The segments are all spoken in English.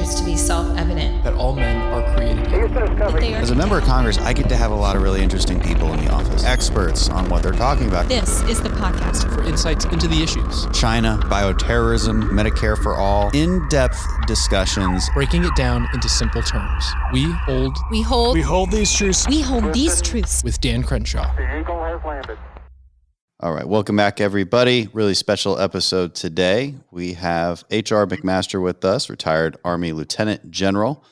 this to be self-evident. That all men are created equal. As a member of Congress, I get to have a lot of really interesting people in the office, experts on what they're talking about. This is the podcast For insights into the issues. China, bioterrorism, Medicare for all, in-depth discussions. Breaking it down into simple terms. We hold these truths. We hold these truths. with Dan Crenshaw. The Eagle has landed. All right, welcome back, everybody. Really special episode today. We have HR McMaster with us, retired Army Lieutenant General.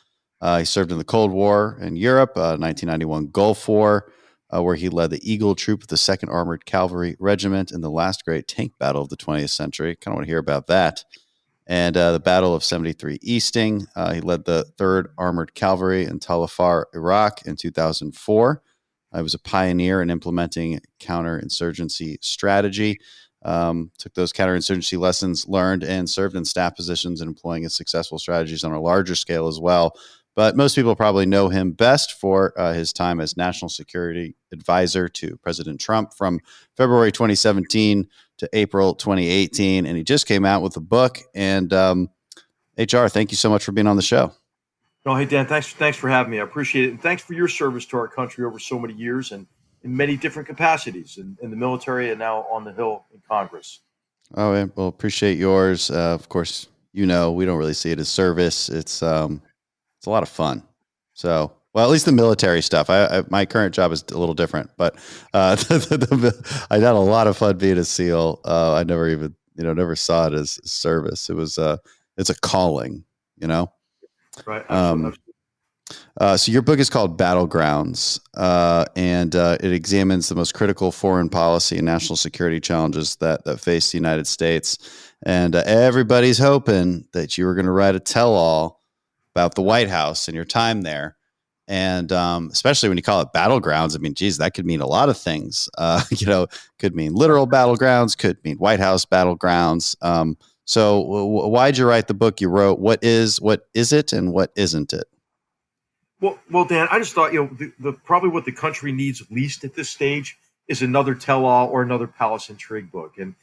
He served in the Cold War in Europe, 1991 Gulf War, where he led the Eagle Troop of the 2nd Armored Cavalry Regiment in the last great tank battle of the 20th century. Kind of want to hear about that. And the Battle of 73 Easting. He led the 3rd Armored Cavalry in Tal Afar, Iraq in 2004. I was a pioneer in implementing counterinsurgency strategy, took those counterinsurgency lessons learned and served in staff positions and employing successful strategies on a larger scale as well. But most people probably know him best for his time as National Security Advisor to President Trump from February 2017 to April 2018. And he just came out with a book. And HR, thank you so much for being on the show. No, hey, Dan, thanks for having me. I appreciate it. And thanks for your service to our country over so many years and in many different capacities in the military and now on the Hill in Congress. Oh, yeah. Well, appreciate yours. Of course, we don't really see it as service. It's a lot of fun. So, well, at least the military stuff. My current job is a little different, but I had a lot of fun being a SEAL. I never even, never saw it as service. It's a calling, Right. So your book is called Battlegrounds, and it examines the most critical foreign policy and national security challenges that face the United States. And everybody's hoping that you were going to write a tell-all about the White House and your time there. And especially when you call it battlegrounds, I mean, geez, that could mean a lot of things. Could mean literal battlegrounds, could mean White House battlegrounds. So why'd you write the book you wrote? What is it and what isn't it? Well, Dan, I just thought, the probably what the country needs least at this stage is another tell-all or another palace intrigue book. And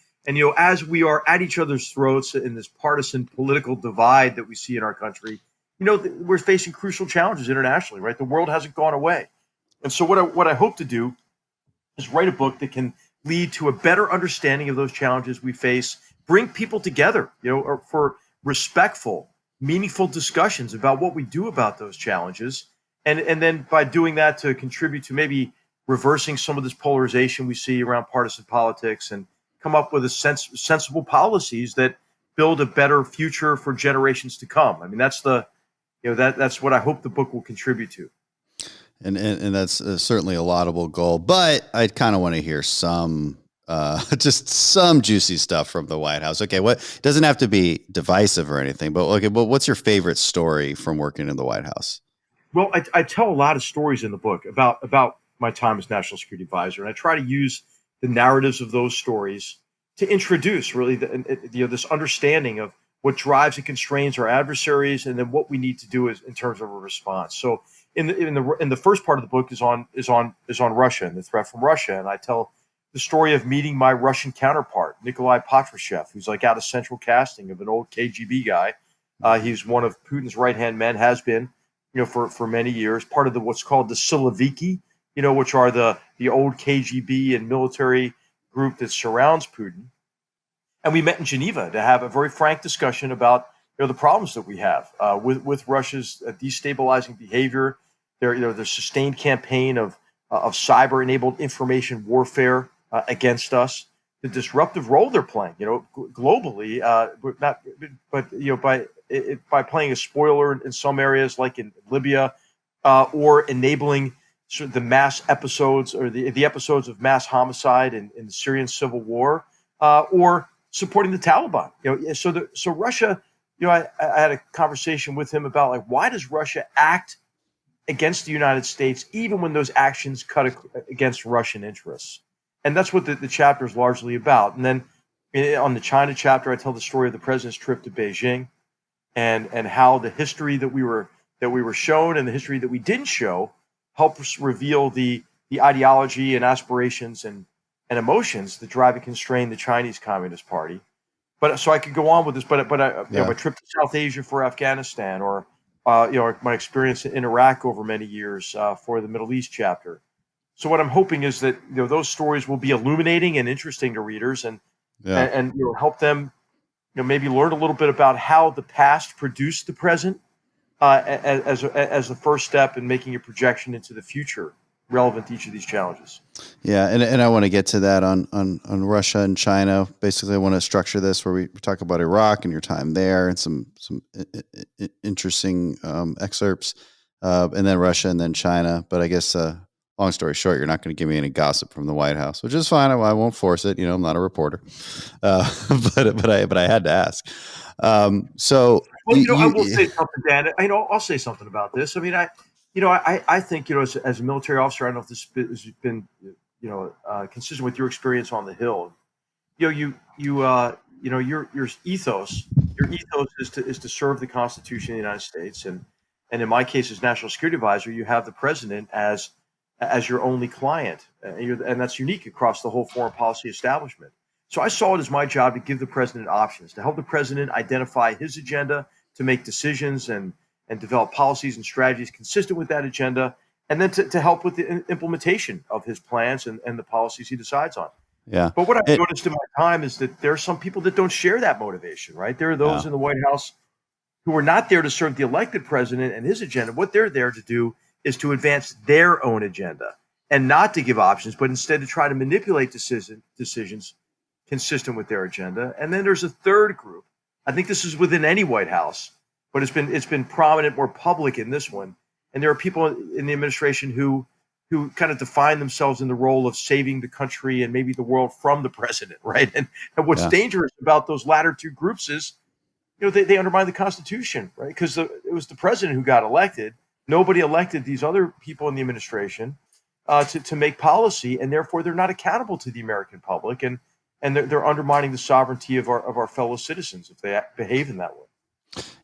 as we are at each other's throats in this partisan political divide that we see in our country, we're facing crucial challenges internationally, right? The world hasn't gone away. And so what I hope to do is write a book that can lead to a better understanding of those challenges we face, bring people together, for respectful, meaningful discussions about what we do about those challenges. And then by doing that to contribute to maybe reversing some of this polarization we see around partisan politics and come up with sensible policies that build a better future for generations to come. I mean, that's that's what I hope the book will contribute to. And that's certainly a laudable goal, but I kind of want to hear just some juicy stuff from the White House. Okay, what doesn't have to be divisive or anything, but what's your favorite story from working in the White House? Well, I tell a lot of stories in the book about my time as National Security Advisor, and I try to use the narratives of those stories to introduce really this understanding of what drives and constrains our adversaries, and then what we need to do in terms of a response. So in the first part of the book is on Russia and the threat from Russia, and I tell the story of meeting my Russian counterpart, Nikolai Patrushev, who's like out of central casting of an old KGB guy. He's one of Putin's right-hand men, has been, for many years, part of what's called the Siloviki, which are the old KGB and military group that surrounds Putin. And we met in Geneva to have a very frank discussion about the problems that we have with Russia's destabilizing behavior, their sustained campaign of cyber-enabled information warfare against us, the disruptive role they're playing, globally, by playing a spoiler in some areas, like in Libya, or enabling sort of the mass episodes or the episodes of mass homicide in the Syrian civil war, or supporting the Taliban. So Russia, I had a conversation with him about why does Russia act against the United States even when those actions cut against Russian interests? And that's what the chapter is largely about. And then on the China chapter, I tell the story of the president's trip to Beijing and how the history that we were shown and the history that we didn't show help us reveal the ideology and aspirations and emotions that drive and constrain the Chinese Communist Party. but so I could go on with this, but Yeah. my trip to South Asia for Afghanistan, or my experience in Iraq over many years for the Middle East chapter. So what I'm hoping is that those stories will be illuminating and interesting to readers, and Yeah. help them maybe learn a little bit about how the past produced the present, as the first step in making a projection into the future relevant to each of these challenges. Yeah, and I want to get to that on Russia and China. Basically, I want to structure this where we talk about Iraq and your time there, and some interesting excerpts, and then Russia and then China. But I guess, long story short, you're not going to give me any gossip from the White House, which is fine. I won't force it. I'm not a reporter, but I had to ask. So Well, I will say something, Dan. I'll say something about this. I mean, I think, as a military officer, I don't know if this has been, consistent with your experience on the Hill. Your ethos is to serve the Constitution of the United States, and in my case, as National Security Advisor, you have the president as your only client, and that's unique across the whole foreign policy establishment. So I saw it as my job to give the president options, to help the president identify his agenda, to make decisions and develop policies and strategies consistent with that agenda, and then to help with the implementation of his plans and the policies he decides on. Yeah. But what I've noticed in my time is that there are some people that don't share that motivation, right? There are those in the White House who are not there to serve the elected president and his agenda. What they're there to do is to advance their own agenda and not to give options, but instead to try to manipulate decisions consistent with their agenda. And then there's a third group. I think this is within any White House, but it's been prominent, more public in this one. And there are people in the administration who kind of define themselves in the role of saving the country and maybe the world from the president, right? And what's dangerous about those latter two groups is, they undermine the Constitution, right? Because it was the president who got elected. Nobody elected these other people in the administration to make policy, and therefore they're not accountable to the American public, and they're undermining the sovereignty of our fellow citizens if they behave in that way.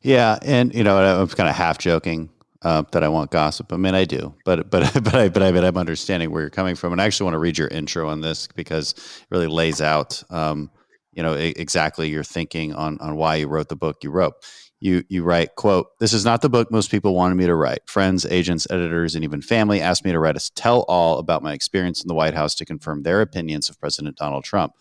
Yeah, and I'm kind of half joking that I want gossip. I mean, I do, but I'm understanding where you're coming from, and I actually want to read your intro on this because it really lays out, exactly your thinking on why you wrote the book you wrote. You write, quote, "This is not the book most people wanted me to write. Friends, agents, editors, and even family asked me to write a tell-all about my experience in the White House to confirm their opinions of President Donald Trump.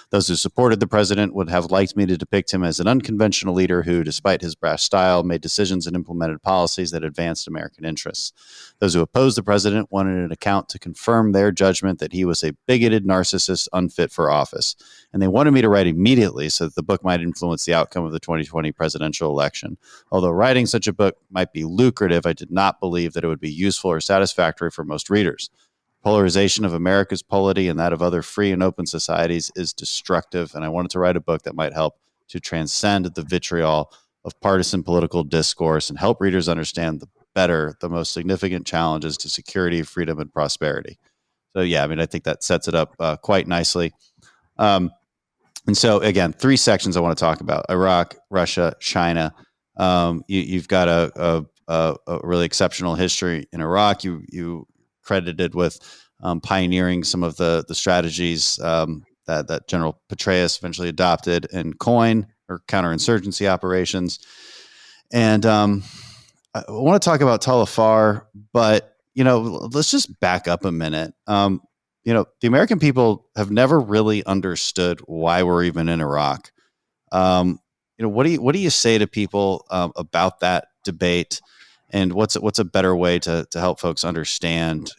Those who supported the president would have liked me to depict him as an unconventional leader who, despite his brash style, made decisions and implemented policies that advanced American interests. Those who opposed the president wanted an account to confirm their judgment that he was a bigoted narcissist unfit for office. And they wanted me to write immediately so that the book might influence the outcome of the 2020 presidential election. Although writing such a book might be lucrative, I did not believe that it would be useful or satisfactory for most readers. Polarization of America's polity and that of other free and open societies is destructive, and I wanted to write a book that might help to transcend the vitriol of partisan political discourse and help readers understand the most significant challenges to security, freedom, and prosperity." So, yeah, I mean, I think that sets it up quite nicely. And so, again, 3 sections I want to talk about: Iraq, Russia, China. You've got a really exceptional history in Iraq. You credited with pioneering some of the strategies that General Petraeus eventually adopted in COIN, or counterinsurgency operations. And I want to talk about Talafar, but let's just back up a minute. The American people have never really understood why we're even in Iraq. What do you say to people about that debate? And what's a better way to help folks understand,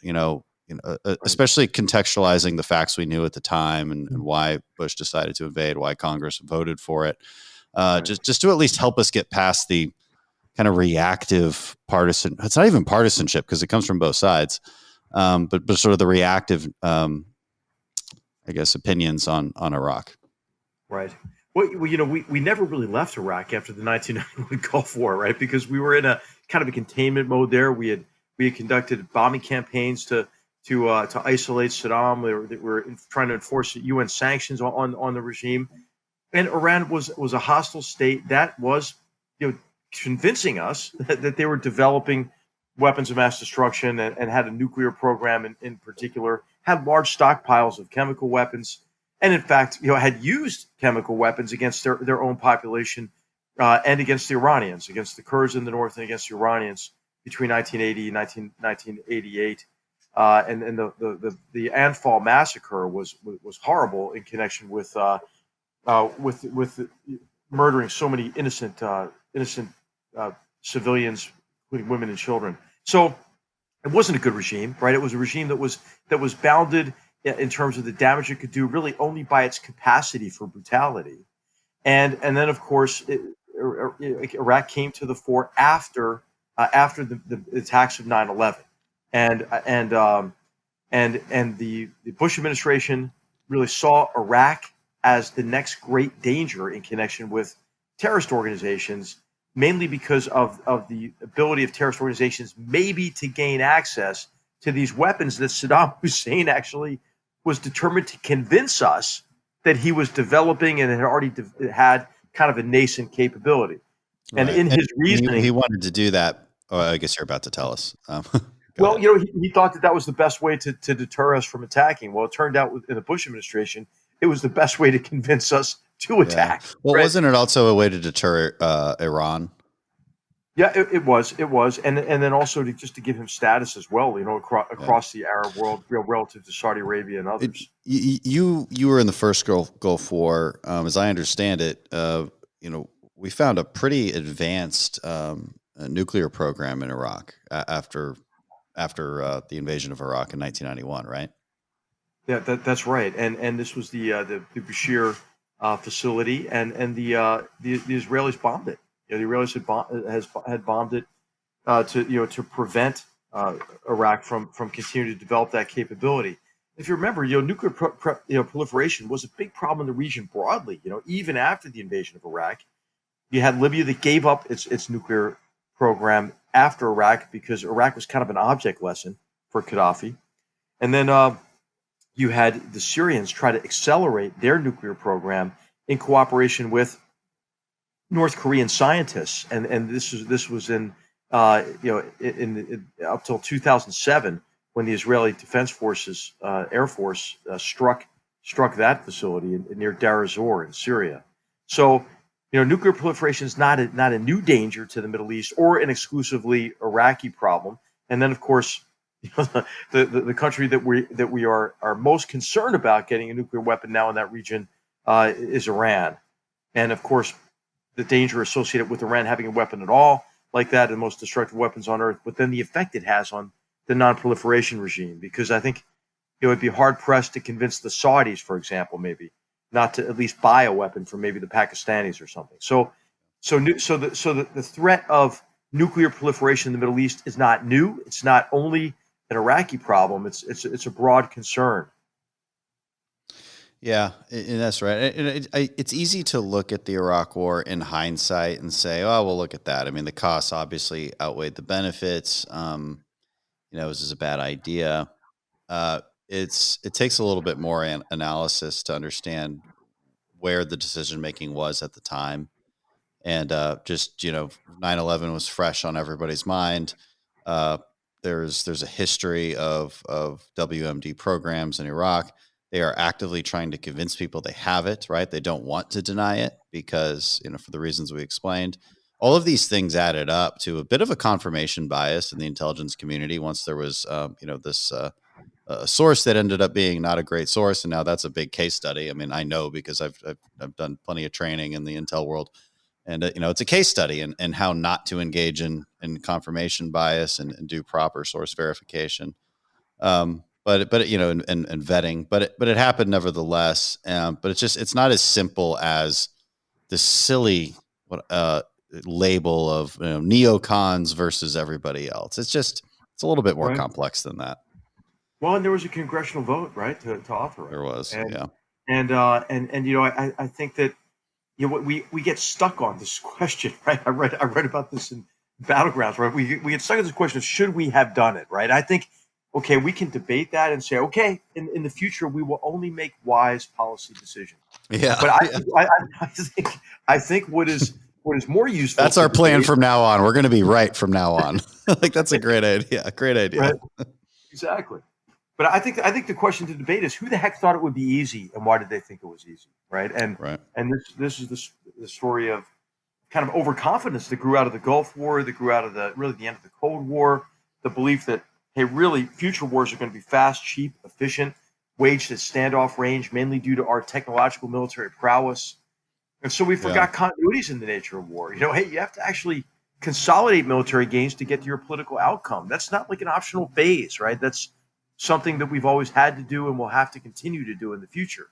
especially contextualizing the facts we knew at the time and why Bush decided to invade, why Congress voted for it, just to at least help us get past the kind of reactive partisan. It's not even partisanship because it comes from both sides, but sort of the reactive, I guess, opinions on Iraq. Right. Well, we never really left Iraq after the 1991 Gulf War, right? Because we were in a kind of a containment mode there. We had conducted bombing campaigns to isolate Saddam. We were trying to enforce UN sanctions on the regime, and Iran was a hostile state that was, convincing us that they were developing weapons of mass destruction and had a nuclear program in particular, had large stockpiles of chemical weapons. and in fact, had used chemical weapons against their own population and against the Iranians, against the Kurds in the north and against the Iranians between 1980 and 1988. And the Anfal massacre was horrible in connection with murdering so many innocent civilians, including women and children. So it wasn't a good regime, right? It was a regime that was bounded in terms of the damage it could do, really only by its capacity for brutality. And then of course Iraq came to the fore after the attacks of 9/11, and the Bush administration really saw Iraq as the next great danger in connection with terrorist organizations, mainly because of the ability of terrorist organizations maybe to gain access to these weapons that Saddam Hussein actually was determined to convince us that he was developing and had already had kind of a nascent capability. And in his reasoning, he wanted to do that. Oh, I guess you're about to tell us. Well, he thought that was the best way to deter us from attacking. Well, it turned out in the Bush administration, it was the best way to convince us to attack. Yeah. Well, wasn't it also a way to deter Iran? Yeah, it was, and then also to give him status as well, across the Arab world, relative to Saudi Arabia and others. You were in the first Gulf War, as I understand it. We found a pretty advanced nuclear program in Iraq after the invasion of Iraq in 1991, right? Yeah, that's right. And this was the Bashir facility, and the Israelis bombed it. The Israelis had bombed it to prevent Iraq from continuing to develop that capability. If you remember, nuclear proliferation was a big problem in the region broadly. Even after the invasion of Iraq, you had Libya that gave up its nuclear program after Iraq because Iraq was kind of an object lesson for Gaddafi, and then you had the Syrians try to accelerate their nuclear program in cooperation with North Korean scientists, and this was in up till 2007 when the Israeli Defense Forces Air Force struck that facility near Deir ez-Zor in Syria. So nuclear proliferation is not a new danger to the Middle East or an exclusively Iraqi problem. And then of course the country that we are most concerned about getting a nuclear weapon now in that region is Iran, and of course the danger associated with Iran having a weapon at all like that, the most destructive weapons on earth, but then the effect it has on the non-proliferation regime. Because I think it would be hard pressed to convince the Saudis, for example, maybe not to at least buy a weapon from maybe the Pakistanis or something. So the threat of nuclear proliferation in the Middle East is not new. It's not only an Iraqi problem. It's a broad concern. Yeah, and that's right. It's easy to look at the Iraq War in hindsight and say, "Oh, well, look at that." I mean, the costs obviously outweighed the benefits. This is a bad idea. It takes a little bit more analysis to understand where the decision making was at the time, and 9/11 was fresh on everybody's mind. There's a history of WMD programs in Iraq. They are actively trying to convince people they have it, right? They don't want to deny it because, for the reasons we explained. All of these things added up to a bit of a confirmation bias in the intelligence community once there was, this source that ended up being not a great source. And now that's a big case study. I mean, I know because I've done plenty of training in the intel world. And, it's a case study and how not to engage in confirmation bias and do proper source verification. But and vetting, but it happened nevertheless. But it's not as simple as the silly label of neocons versus everybody else. It's a little bit more complex than that. Well, and there was a congressional vote, right, to authorize. There was, yeah. And I think that we get stuck on this question, right? I read about this in Battlegrounds, right? We get stuck on this question of should we have done it, right? I think. Okay, we can debate that and say, okay, in the future we will only make wise policy decisions. Yeah, but I think what is more useful. That's our plan from now on. We're going to be right from now on. Like that's a great idea. Great idea. Right? Exactly. But I think the question to debate is, who the heck thought it would be easy, and why did they think it was easy, right? Right. And this is the story of kind of overconfidence that grew out of the Gulf War, that grew out of the end of the Cold War, the belief that, hey, really, future wars are going to be fast, cheap, efficient, waged at standoff range, mainly due to our technological military prowess. And so we forgot continuities in the nature of war. Hey, you have to actually consolidate military gains to get to your political outcome. That's not like an optional phase, right? That's something that we've always had to do and will have to continue to do in the future.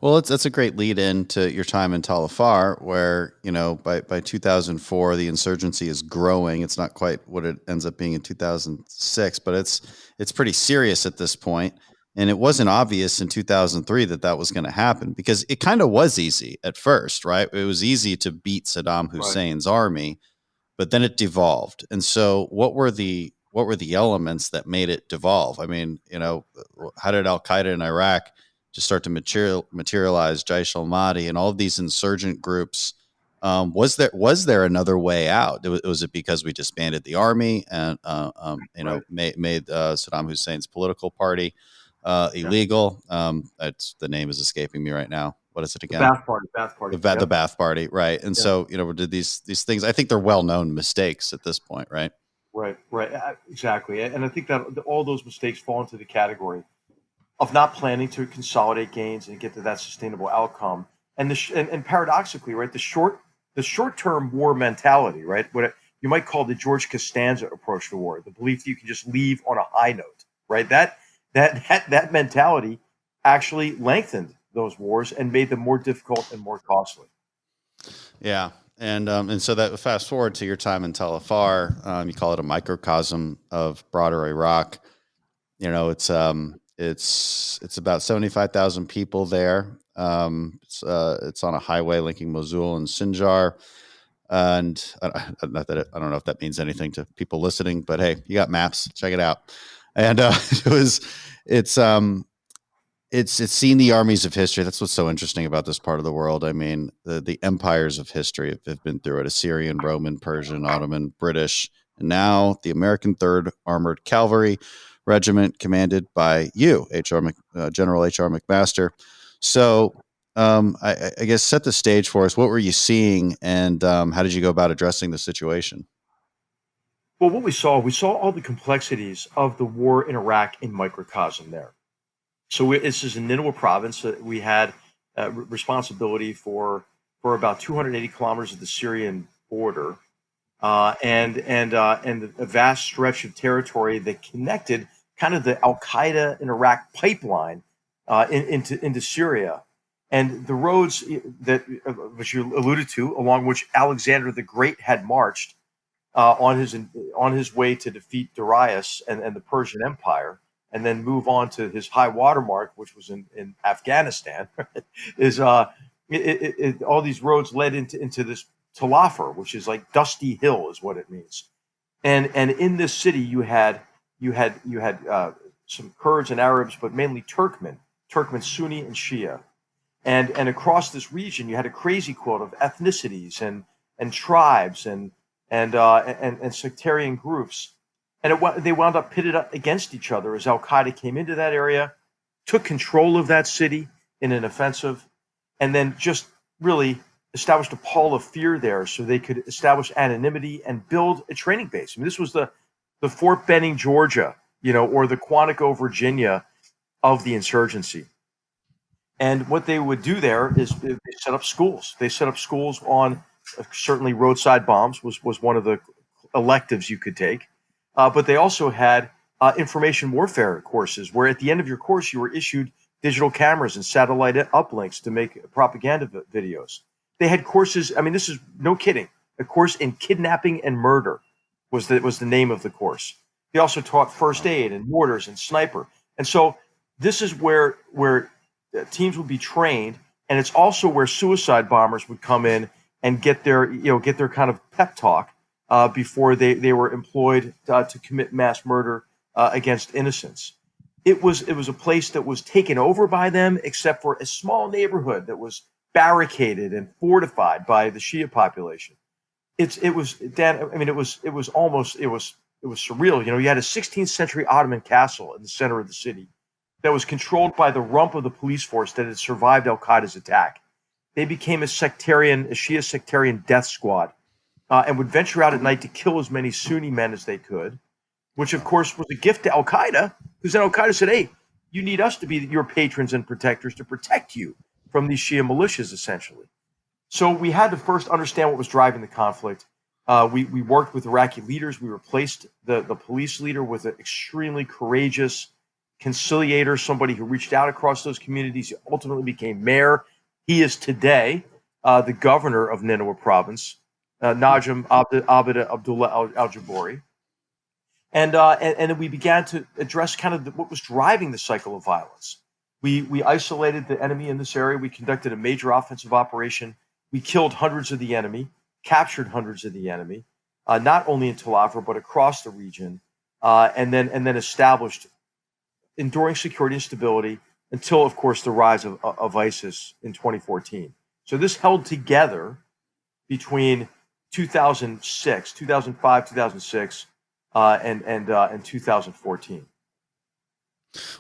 Well, that's a great lead in to your time in Talafar, where, by 2004, the insurgency is growing. It's not quite what it ends up being in 2006, but it's pretty serious at this point. And it wasn't obvious in 2003 that was going to happen, because it kind of was easy at first, right? It was easy to beat Saddam Hussein's army, but then it devolved. And so what were the elements that made it devolve? I mean, how did Al-Qaeda in Iraq just start to materialize, Jaish al-Mahdi and all of these insurgent groups? Was there another way out? Was it because we disbanded the army and made Saddam Hussein's political party illegal? That's, the name is escaping me right now. What is it again? Ba'ath Party. The Ba'ath Party, right? And so did these things? I think they're well-known mistakes at this point, right? Right, exactly. And I think that all those mistakes fall into the category of not planning to consolidate gains and get to that sustainable outcome. And and paradoxically, right, the short-term war mentality, right, what you might call the George Costanza approach to war, the belief that you can just leave on a high note, right? That mentality actually lengthened those wars and made them more difficult and more costly. Yeah. And so that, fast forward to your time in Talafar, you call it a microcosm of broader Iraq. It's about 75,000 people there. It's on a highway linking Mosul and Sinjar. And I don't know if that means anything to people listening, but hey, you got maps, check it out. And it's seen the armies of history. That's what's so interesting about this part of the world. I mean, the empires of history have been through it: Assyrian, Roman, Persian, Ottoman, British, and now the American 3rd Armored Cavalry Regiment, commanded by you, General HR McMaster. So I guess set the stage for us. What were you seeing, and how did you go about addressing the situation? Well, what we saw all the complexities of the war in Iraq in microcosm there. So this is in Nineveh province. We had responsibility for about 280 kilometers of the Syrian border, and a vast stretch of territory that connected kind of the Al-Qaeda in Iraq pipeline into Syria. And the roads that which you alluded to, along which Alexander the Great had marched on his way to defeat Darius and the Persian Empire, and then move on to his high watermark, which was in Afghanistan, is all these roads led into this Talafar, which is like dusty hill, is what it means. And in this city, you had some Kurds and Arabs, but mainly Turkmen, Sunni and Shia, and across this region, you had a crazy quilt of ethnicities and tribes and sectarian groups. And they wound up pitted up against each other as Al-Qaeda came into that area, took control of that city in an offensive, and then just really established a pall of fear there so they could establish anonymity and build a training base. I mean, this was the Fort Benning, Georgia, or the Quantico, Virginia of the insurgency. And what they would do there is they set up schools. They set up schools on certainly roadside bombs was one of the electives you could take. But they also had information warfare courses where at the end of your course, you were issued digital cameras and satellite uplinks to make propaganda videos. They had courses. I mean, this is no kidding. A course in kidnapping and murder was the name of the course. They also taught first aid and mortars and sniper. And so this is where teams would be trained. And it's also where suicide bombers would come in and get their kind of pep talk before they were employed to commit mass murder against innocents. It was a place that was taken over by them, except for a small neighborhood that was barricaded and fortified by the Shia population. It was it was surreal. You had a 16th century Ottoman castle in the center of the city that was controlled by the rump of the police force that had survived Al Qaeda's attack. They became a Shia sectarian death squad, and would venture out at night to kill as many Sunni men as they could, which of course was a gift to Al Qaeda, because then Al Qaeda said, "Hey, you need us to be your patrons and protectors to protect you from these Shia militias, essentially." So we had to first understand what was driving the conflict. We worked with Iraqi leaders. We replaced the police leader with an extremely courageous conciliator, somebody who reached out across those communities. He ultimately became mayor. He is today the governor of Nineveh province, Najm Abida Abdullah al-Jabouri. And then we began to address kind of what was driving the cycle of violence. We isolated the enemy in this area. We conducted a major offensive operation. We killed hundreds of the enemy, captured hundreds of the enemy, not only in Tel Aviv but across the region, and then established enduring security and stability until, of course, the rise of ISIS in 2014. So this held together between 2005, 2006, and 2014.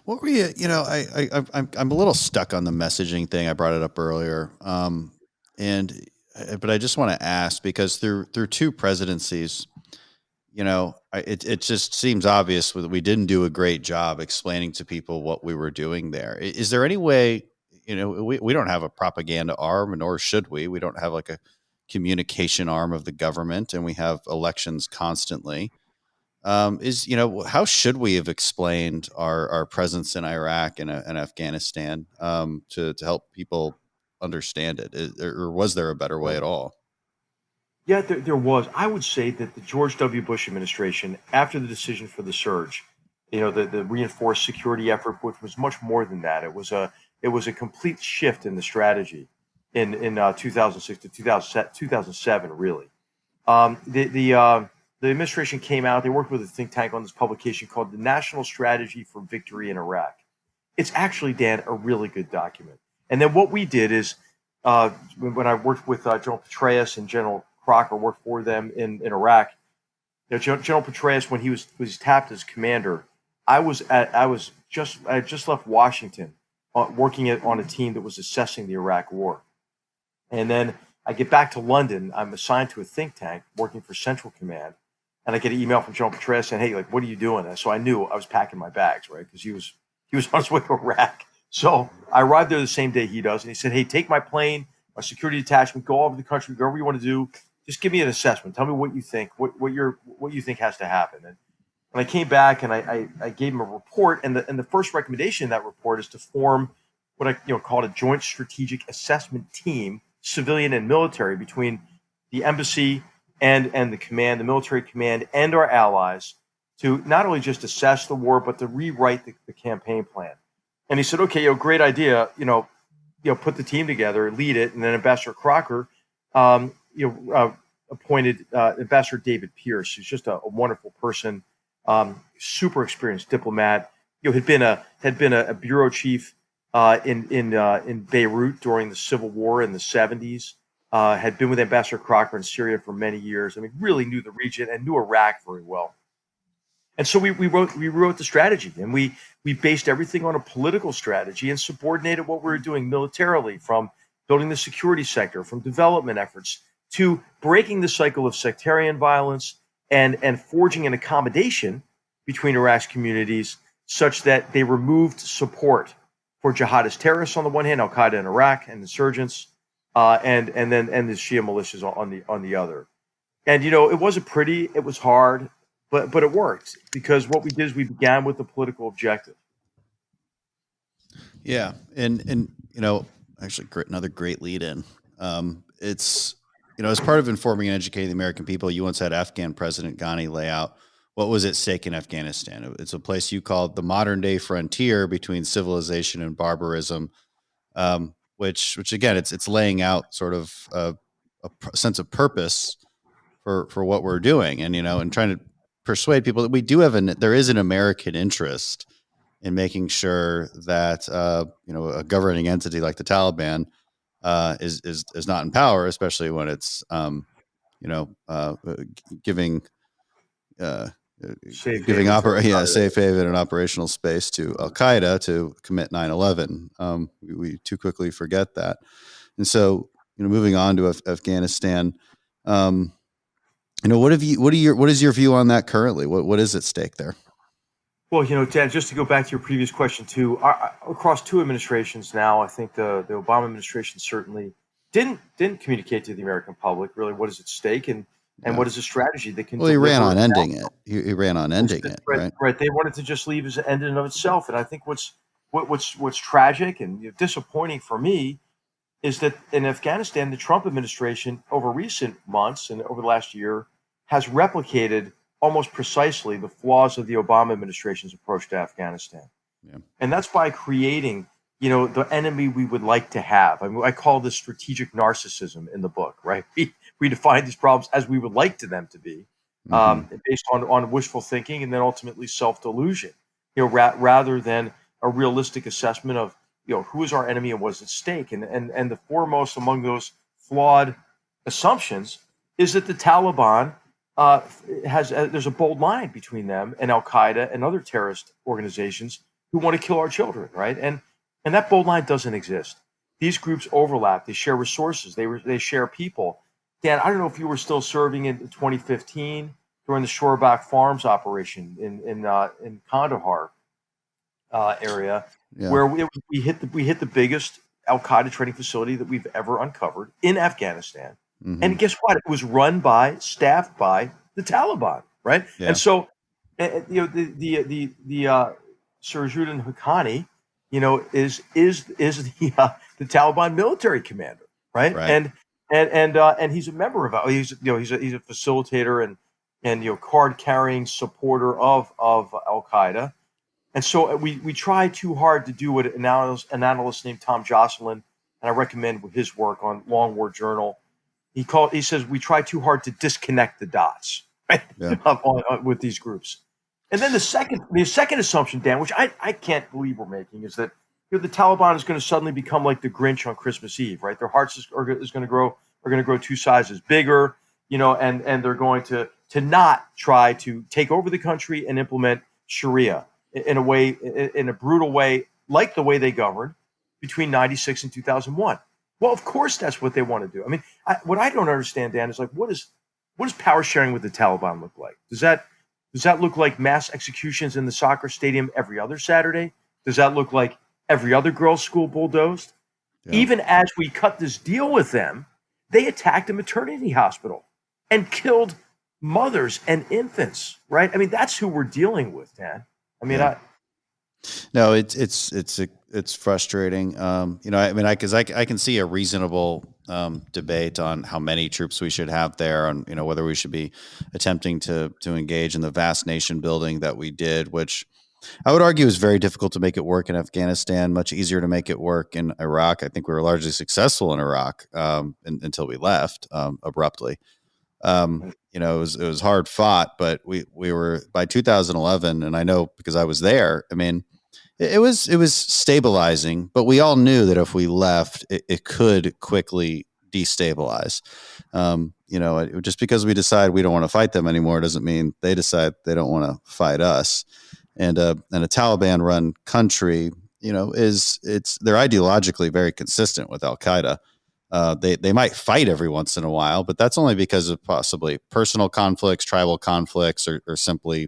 What were you? I'm a little stuck on the messaging thing. I brought it up earlier, but I just want to ask, because through two presidencies, it just seems obvious that we didn't do a great job explaining to people what we were doing there. Is there any way? We don't have a propaganda arm, nor should we. We don't have like a communication arm of the government, and we have elections constantly. How should we have explained our presence in Iraq and Afghanistan to help people understand it? Or was there a better way at all? Yeah, there was. I would say that the George W. Bush administration, after the decision for the surge, the reinforced security effort, which was much more than that. It was a complete shift in the strategy in 2006 to 2007, really. The administration came out. They worked with a think tank on this publication called the National Strategy for Victory in Iraq. It's actually, Dan, a really good document. And then what we did is, when I worked with General Petraeus and General Crocker, worked for them in Iraq. General Petraeus, when he was tapped as commander, I had just left Washington, working on a team that was assessing the Iraq War, and then I get back to London. I'm assigned to a think tank working for Central Command. And I get an email from General Petraeus saying, "Hey, what are you doing?" And so I knew I was packing my bags, right? Because he was on his way to Iraq. So I arrived there the same day he does, and he said, "Hey, take my plane, my security detachment, go all over the country, go wherever you want to do. Just give me an assessment. Tell me what you think, what you think has to happen." And when I came back and I gave him a report, and the first recommendation in that report is to form what I called a joint strategic assessment team, civilian and military, between the embassy and the command, the military command, and our allies, to not only just assess the war, but to rewrite the campaign plan. And he said, "Okay, great idea. Put the team together, lead it." And then Ambassador Crocker, appointed Ambassador David Pierce, who's just a wonderful person, super experienced diplomat. Had been a bureau chief in Beirut during the Civil War in the 70s. Had been with Ambassador Crocker in Syria for many years. I mean, really knew the region and knew Iraq very well. And so we wrote the strategy, and we based everything on a political strategy and subordinated what we were doing militarily, from building the security sector, from development efforts, to breaking the cycle of sectarian violence and forging an accommodation between Iraq's communities such that they removed support for jihadist terrorists on the one hand, Al Qaeda in Iraq and insurgents, and the Shia militias on the other. And it wasn't pretty, it was hard, but it worked, because what we did is we began with the political objective. Yeah, and actually, another great lead in. It's as part of informing and educating the American people, you once had Afghan President Ghani lay out what was at stake in Afghanistan. It's a place you called the modern day frontier between civilization and barbarism, which again, it's laying out sort of a sense of purpose for what we're doing, and trying to persuade people that we do there is an American interest in making sure that a governing entity like the Taliban is not in power, especially when it's giving Safe giving haven for Al-Qaeda. safe haven and operational space to Al Qaeda to commit 9/11. We too quickly forget that, and so moving on to Afghanistan. What is your view on that currently? What is at stake there? Well, Dan, just to go back to your previous question too, across two administrations now, I think the Obama administration certainly didn't communicate to the American public really what is at stake and what is a strategy that can. Well, he ran on ending it. He ran on ending it, right? Right. They wanted to just leave as an end in and of itself, and I think what's tragic and disappointing for me is that in Afghanistan, the Trump administration over recent months and over the last year has replicated almost precisely the flaws of the Obama administration's approach to Afghanistan. Yeah. And that's by creating, the enemy we would like to have. I mean, I call this strategic narcissism in the book, right? We define these problems as we would like them to be, based on wishful thinking and then ultimately self-delusion, rather than a realistic assessment of, who is our enemy and what is at stake. And the foremost among those flawed assumptions is that the Taliban there's a bold line between them and Al Qaeda and other terrorist organizations who want to kill our children, right? And that bold line doesn't exist. These groups overlap. They share resources. They share people. Dan, I don't know if you were still serving in 2015 during the Shoreback Farms operation in Kandahar area, where we hit the biggest Al Qaeda training facility that we've ever uncovered in Afghanistan. Mm-hmm. And guess what? It was staffed by the Taliban, right? Yeah. And so, the Sirajuddin Haqqani, is the Taliban military commander, right? And he's a member of he's a facilitator and card carrying supporter of Al Qaeda. And so we try too hard to do what an analyst named Tom Jocelyn, and I recommend his work on Long War Journal. He says we try too hard to disconnect the dots, right? Yeah. With these groups. And then the second assumption, Dan, which I can't believe we're making, is that the Taliban is going to suddenly become like the Grinch on Christmas Eve, right? Their hearts are going to grow two sizes bigger, and they're going to not try to take over the country and implement Sharia in a brutal way, like the way they governed between 96 and 2001. Well, of course, that's what they want to do. I mean, what I don't understand, Dan, is like, what does power sharing with the Taliban look like? Does that look like mass executions in the soccer stadium every other Saturday? Does that look like every other girls' school bulldozed? Yeah. Even as we cut this deal with them, they attacked a maternity hospital and killed mothers and infants, right? I mean, that's who we're dealing with, Dan. I mean, yeah. No, it's frustrating. Because I can see a reasonable debate on how many troops we should have there, on whether we should be attempting to engage in the vast nation building that we did, which I would argue is very difficult to make it work in Afghanistan. Much easier to make it work in Iraq. I think we were largely successful in Iraq until we left abruptly. It was hard fought, but we were by 2011, and I know because I was there. I mean, it was stabilizing, but we all knew that if we left, it could quickly destabilize. Just because we decide we don't want to fight them anymore doesn't mean they decide they don't want to fight us. And a Taliban-run country, they're ideologically very consistent with Al Qaeda. They might fight every once in a while, but that's only because of possibly personal conflicts, tribal conflicts, or simply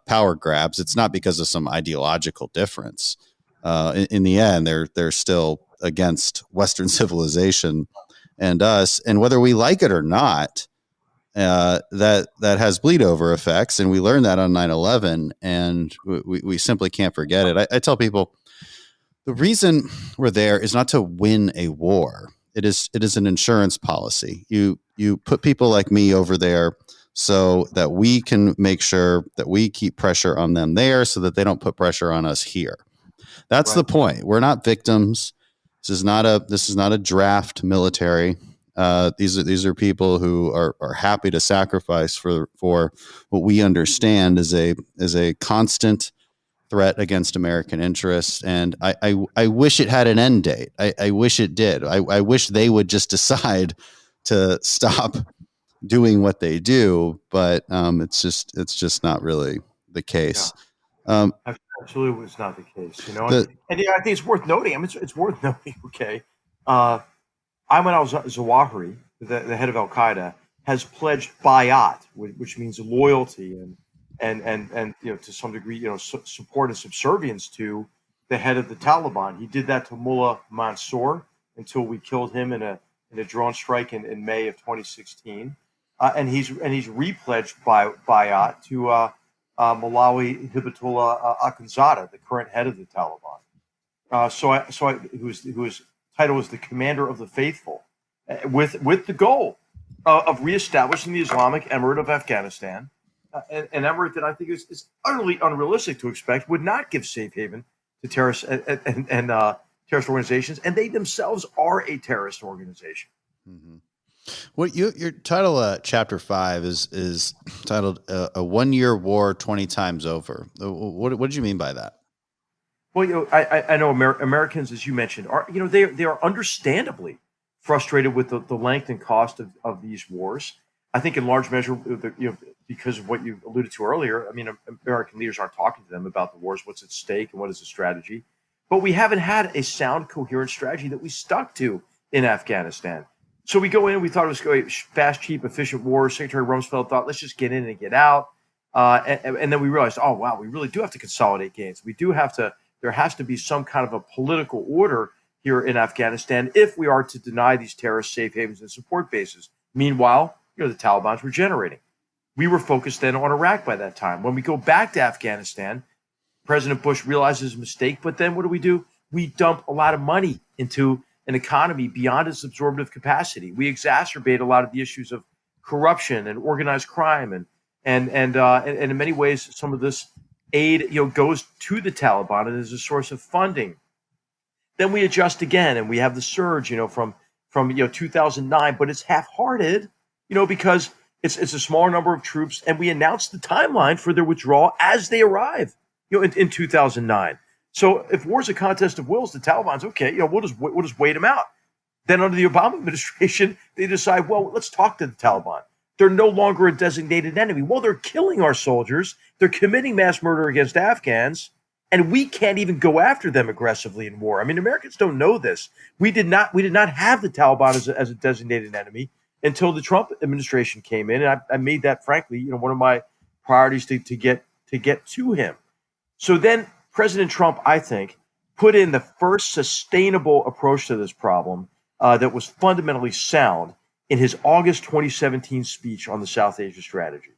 power grabs. It's not because of some ideological difference. In the end, they're still against Western civilization and us, and whether we like it or not, that has bleed over effects, and we learned that on 9/11, and we simply can't forget it. I tell people the reason we're there is not to win a war. It is an insurance policy. You put people like me over there so that we can make sure that we keep pressure on them there, so that they don't put pressure on us here. That's right. The point. We're not victims. This is not a draft military. These are people who are happy to sacrifice for what we understand as a constant threat against American interests. And I wish it had an end date. I wish it did. I wish they would just decide to stop doing what they do, but it's just not really the case. Absolutely was not the case, you know. The And yeah, I think it's worth noting. I mean, it's worth noting. Okay, Ayman al-Zawahiri, the head of Al Qaeda, has pledged bayat, which means loyalty and to some degree support and subservience to the head of the Taliban. He did that to Mullah Mansour until we killed him in a drone strike in May of 2016, and he's repledged bayat to Malawi Hibatullah Akhundzada, the current head of the Taliban. Whose title is the Commander of the Faithful, with the goal of reestablishing the Islamic Emirate of Afghanistan, an emirate that I think is utterly unrealistic to expect would not give safe haven to terrorists and terrorist organizations, and they themselves are a terrorist organization. Mm-hmm. What your title, chapter 5, is titled "A 1-Year War 20 Times Over." What did you mean by that? Well, I know Americans, as you mentioned, are they are understandably frustrated with the length and cost of these wars. I think in large measure, because of what you alluded to earlier. I mean, American leaders aren't talking to them about the wars, what's at stake, and what is the strategy. But we haven't had a sound, coherent strategy that we stuck to in Afghanistan. So we go in, we thought it was going fast, cheap, efficient war. Secretary Rumsfeld thought, let's just get in and get out. And then we realized, oh, wow, we really do have to consolidate gains. We do have to. There has to be some kind of a political order here in Afghanistan if we are to deny these terrorists safe havens and support bases. Meanwhile, the Taliban's regenerating. We were focused then on Iraq by that time. When we go back to Afghanistan, President Bush realizes his mistake, but then what do? We dump a lot of money into an economy beyond its absorptive capacity. We exacerbate a lot of the issues of corruption and organized crime, and in many ways, some of this aid goes to the Taliban and is a source of funding. Then we adjust again, and we have the surge, from 2009, but it's half-hearted, because it's a smaller number of troops, and we announce the timeline for their withdrawal as they arrive, in 2009. So if war's a contest of wills, the Taliban's okay. We'll just wait them out. Then under the Obama administration, they decide, well, let's talk to the Taliban. They're no longer a designated enemy. Well, they're killing our soldiers. They're committing mass murder against Afghans, and we can't even go after them aggressively in war. I mean, Americans don't know this. We did not have the Taliban as a designated enemy until the Trump administration came in, and I made that, frankly, one of my priorities to get to him. So then President Trump, I think, put in the first sustainable approach to this problem that was fundamentally sound in his August 2017 speech on the South Asia strategy.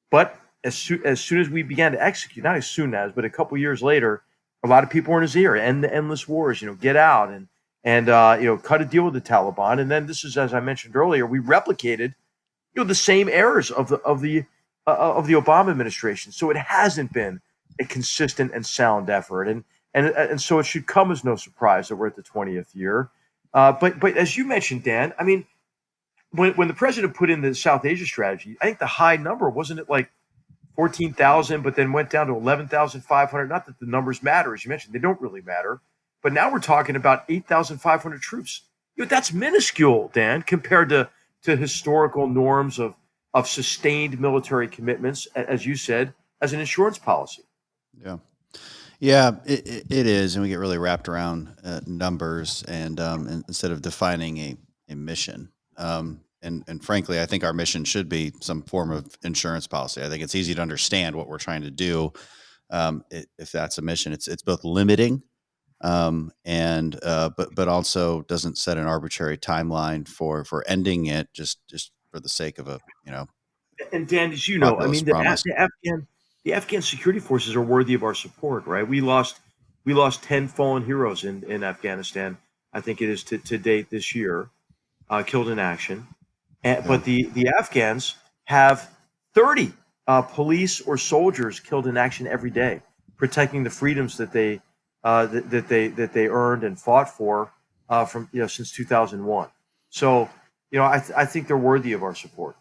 But as soon as we began to execute, not as soon as, but a couple years later, a lot of people were in his ear, and the endless wars, get out and cut a deal with the Taliban. And then this is, as I mentioned earlier, we replicated, the same errors of the Obama administration. So it hasn't been a consistent and sound effort, and so it should come as no surprise that we're at the 20th year. But as you mentioned, Dan, I mean, when the president put in the South Asia strategy, I think the high number, wasn't it like 14,000, but then went down to 11,500. Not that the numbers matter, as you mentioned, they don't really matter. But now we're talking about 8,500 troops. That's minuscule, Dan, compared to historical norms of sustained military commitments, as you said, as an insurance policy. Yeah, it is, and we get really wrapped around numbers and instead of defining a mission. And frankly, I think our mission should be some form of insurance policy. I think it's easy to understand what we're trying to do. If that's a mission, it's both limiting, but also doesn't set an arbitrary timeline for ending it just for the sake of And Dan, as you know, I mean, the Afghan security forces are worthy of our support, right? We lost 10 fallen heroes in Afghanistan. I think it is to date this year, killed in action. But the Afghans have 30 police or soldiers killed in action every day, protecting the freedoms that they earned and fought for from since 2001. So I think they're worthy of our support.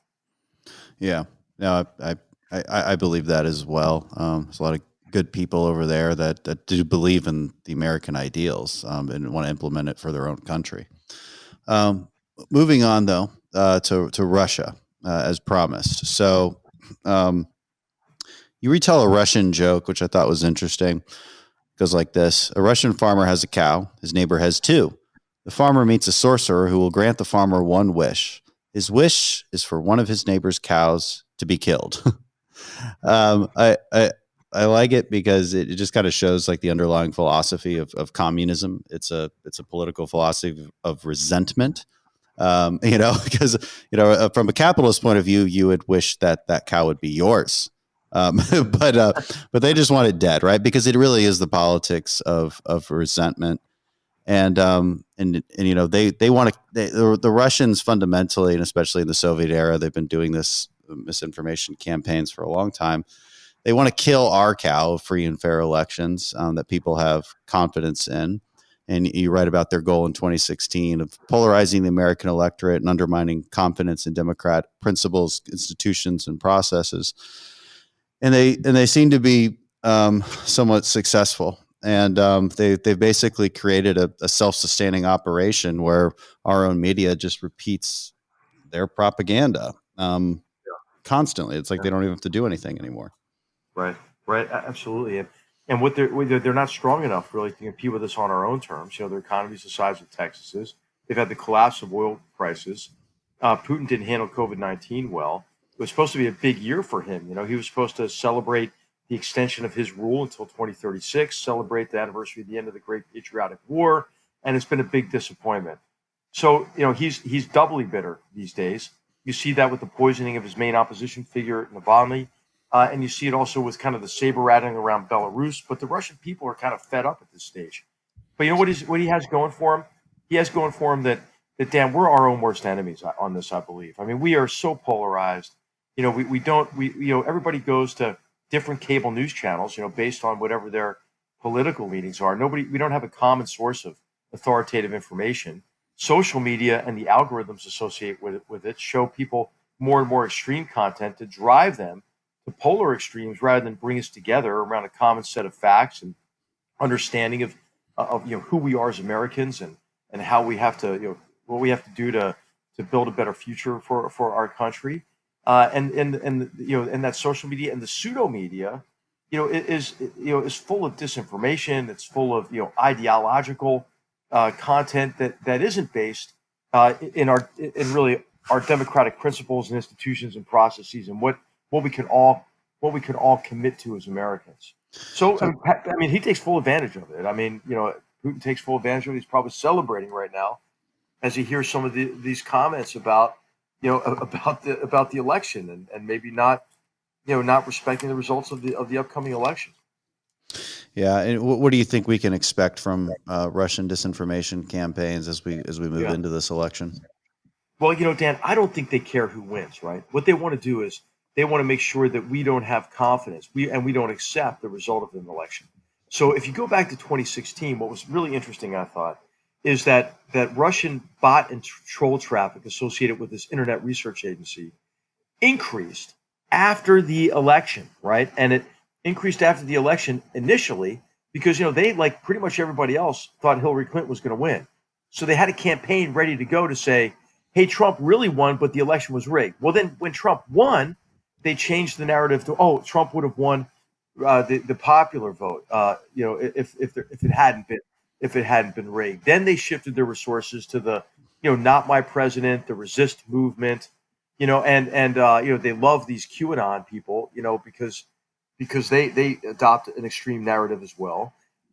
Yeah, no, I believe that as well. There's a lot of good people over there that do believe in the American ideals and want to implement it for their own country. Moving on though to Russia. as promised. So you retell a Russian joke, which I thought was interesting. It goes like this: a Russian farmer has a cow. His neighbor has two. The farmer meets a sorcerer who will grant the farmer one wish. His wish is for one of his neighbor's cows to be killed. um, I, I I like it because it just kind of shows like the underlying philosophy of communism. It's a political philosophy of resentment. Because from a capitalist point of view, you would wish that that cow would be yours. But they just want it dead, right? Because it really is the politics of resentment. And they want to, the Russians fundamentally, and especially in the Soviet era, they've been doing this misinformation campaigns for a long time. They want to kill our cow of free and fair elections that people have confidence in. And you write about their goal in 2016 of polarizing the American electorate and undermining confidence in democratic principles, institutions, and processes. And they seem to be somewhat successful. And they've basically created a self-sustaining operation where our own media just repeats their propaganda constantly. It's like they don't even have to do anything anymore. Right, absolutely. And they're not strong enough really to compete with us on our own terms. Their economy's the size of Texas's. They've had the collapse of oil prices. Putin didn't handle COVID-19 well. It was supposed to be a big year for him. He was supposed to celebrate the extension of his rule until 2036, celebrate the anniversary of the end of the Great Patriotic War, and it's been a big disappointment. So, he's doubly bitter these days. You see that with the poisoning of his main opposition figure, Navalny. And you see it also with kind of the saber rattling around Belarus. But the Russian people are kind of fed up at this stage. But you know what he has going for him? He has going for him that Dan, we're our own worst enemies on this, I believe. I mean, we are so polarized. Everybody goes to different cable news channels, based on whatever their political leanings are. We don't have a common source of authoritative information. Social media and the algorithms associated with it show people more and more extreme content to drive them to polar extremes rather than bring us together around a common set of facts and understanding of who we are as Americans and how we have to what we have to do to build a better future for our country. And that social media and the pseudo media, is full of disinformation. It's full of ideological content that isn't based in really our democratic principles and institutions and processes and what we can all commit to as Americans. So I mean, he takes full advantage of it. I mean, Putin takes full advantage of it. He's probably celebrating right now as he hears some of these comments about the election and maybe not respecting the results of the upcoming election. Yeah, and what do you think we can expect from Russian disinformation campaigns as we move into this election? Well, Dan, I don't think they care who wins, right? What they want to do is they want to make sure that we don't have confidence, we don't accept the result of an election. So if you go back to 2016, what was really interesting, I thought, is that Russian bot and troll traffic associated with this internet research agency increased after the election, right? And it increased after the election initially because, they, like pretty much everybody else, thought Hillary Clinton was going to win. So they had a campaign ready to go to say, hey, Trump really won, but the election was rigged. Well, then when Trump won, they changed the narrative to, Trump would have won the popular vote, if it hadn't been rigged. Then they shifted their resources to the, not my president, the resist movement, and they love these QAnon people, because they adopt an extreme narrative as well.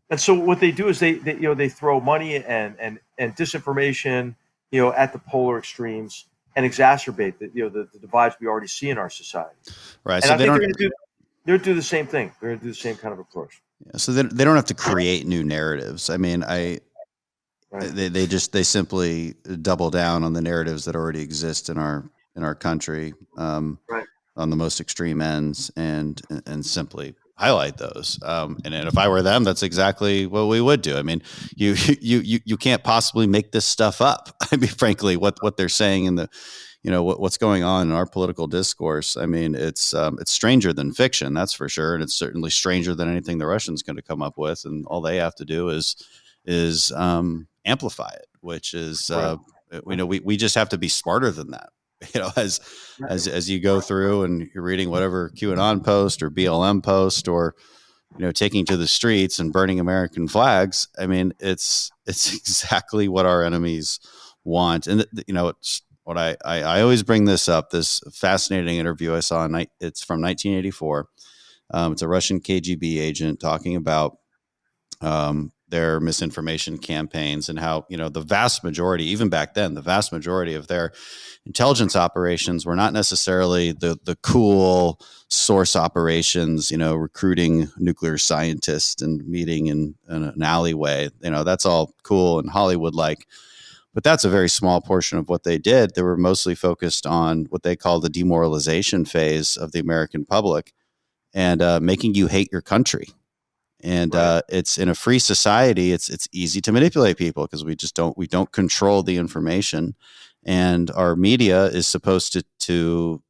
And so what they do is they throw money and disinformation, at the polar extremes and exacerbate the divides we already see in our society. Right. And so I think they're going to do the same thing. They're going to do the same kind of approach. Yeah, so they don't have to create new narratives. I mean, they simply double down on the narratives that already exist in our country, on the most extreme ends, and simply highlight those. And if I were them, that's exactly what we would do. I mean, you can't possibly make this stuff up. I mean, frankly, what they're saying in the, what's going on in our political discourse. I mean, it's stranger than fiction, that's for sure, and it's certainly stranger than anything the Russians going to come up with. And all they have to do is amplify it, which is we just have to be smarter than that. as you go through and you're reading whatever QAnon post or BLM post, or taking to the streets and burning American flags. I mean, it's exactly what our enemies want. And it's what I always bring this up. This fascinating interview I saw. It's from 1984. It's a Russian KGB agent talking about their misinformation campaigns and how, the vast majority, even back then, the vast majority of their intelligence operations were not necessarily the cool source operations, recruiting nuclear scientists and meeting in an alleyway. That's all cool and Hollywood like. But that's a very small portion of what they did. They were mostly focused on what they call the demoralization phase of the American public and making you hate your country. And it's in a free society. It's easy to manipulate people because we don't control the information, and our media is supposed to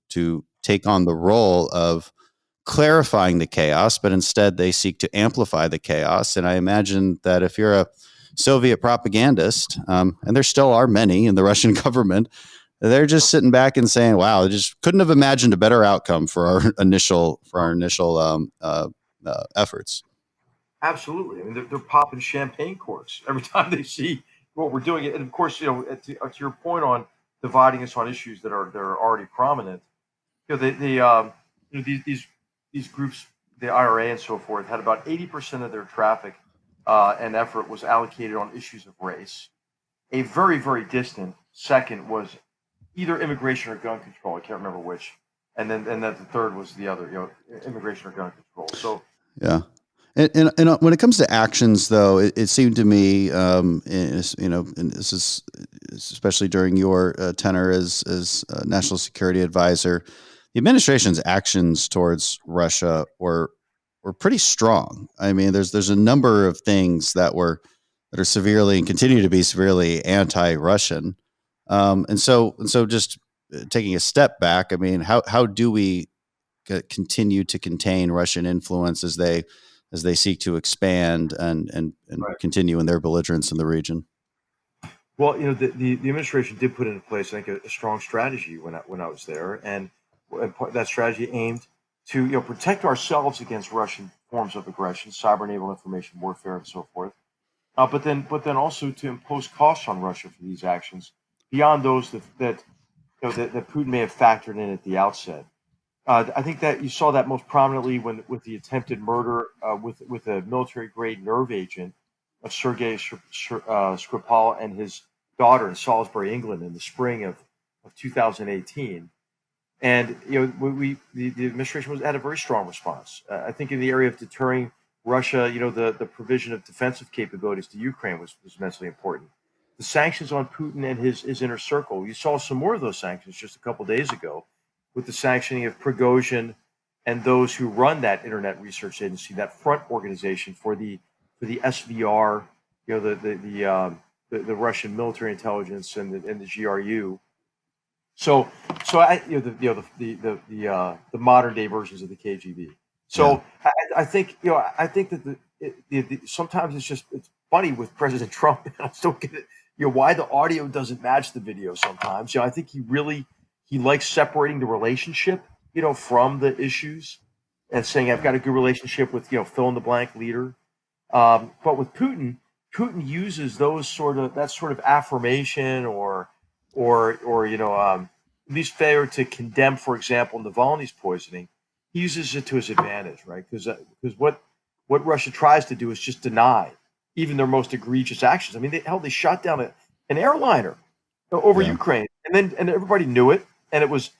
take on the role of clarifying the chaos, but instead they seek to amplify the chaos. And I imagine that if you're a Soviet propagandist, and there still are many in the Russian government, they're just sitting back and saying, "Wow, I just couldn't have imagined a better outcome for our initial efforts." Absolutely. I mean, they're popping champagne corks every time they see what we're doing. And of course, to your point on dividing us on issues that are already prominent, these groups, the IRA and so forth, had about 80% of their traffic and effort was allocated on issues of race. A very, very distant second was either immigration or gun control. I can't remember which. And then the third was the other, immigration or gun control. So yeah. And when it comes to actions, though, it seemed to me, and this is especially during your tenure as national security advisor, the administration's actions towards Russia were pretty strong. I mean, there's a number of things that are severely and continue to be severely anti-Russian, and so just taking a step back, I mean, how do we continue to contain Russian influence as they seek to expand and Right. continue in their belligerence in the region? Well, the administration did put into place, I think, a strong strategy when I was there, and that strategy aimed to protect ourselves against Russian forms of aggression, cyber-enabled information warfare, and so forth. But then also to impose costs on Russia for these actions beyond those that Putin may have factored in at the outset. I think that you saw that most prominently with the attempted murder with a military-grade nerve agent of Sergei Skripal and his daughter in Salisbury, England, in the spring of 2018. And the administration had a very strong response. I think in the area of deterring Russia, the provision of defensive capabilities to Ukraine was immensely important. The sanctions on Putin and his inner circle. You saw some more of those sanctions just a couple days ago, with the sanctioning of Prigozhin and those who run that internet research agency, that front organization for the SVR, the Russian military intelligence and the GRU. So the modern day versions of the KGB. So yeah. I think that sometimes it's funny with President Trump. I still get it. Why the audio doesn't match the video sometimes. I think he likes separating the relationship, from the issues, and saying I've got a good relationship with fill in the blank leader. But with Putin uses that sort of affirmation or at least failure to condemn, for example, Navalny's poisoning. He uses it to his advantage, right? Because what Russia tries to do is just deny even their most egregious actions. I mean, they shot down an airliner over Ukraine, and everybody knew it, and it was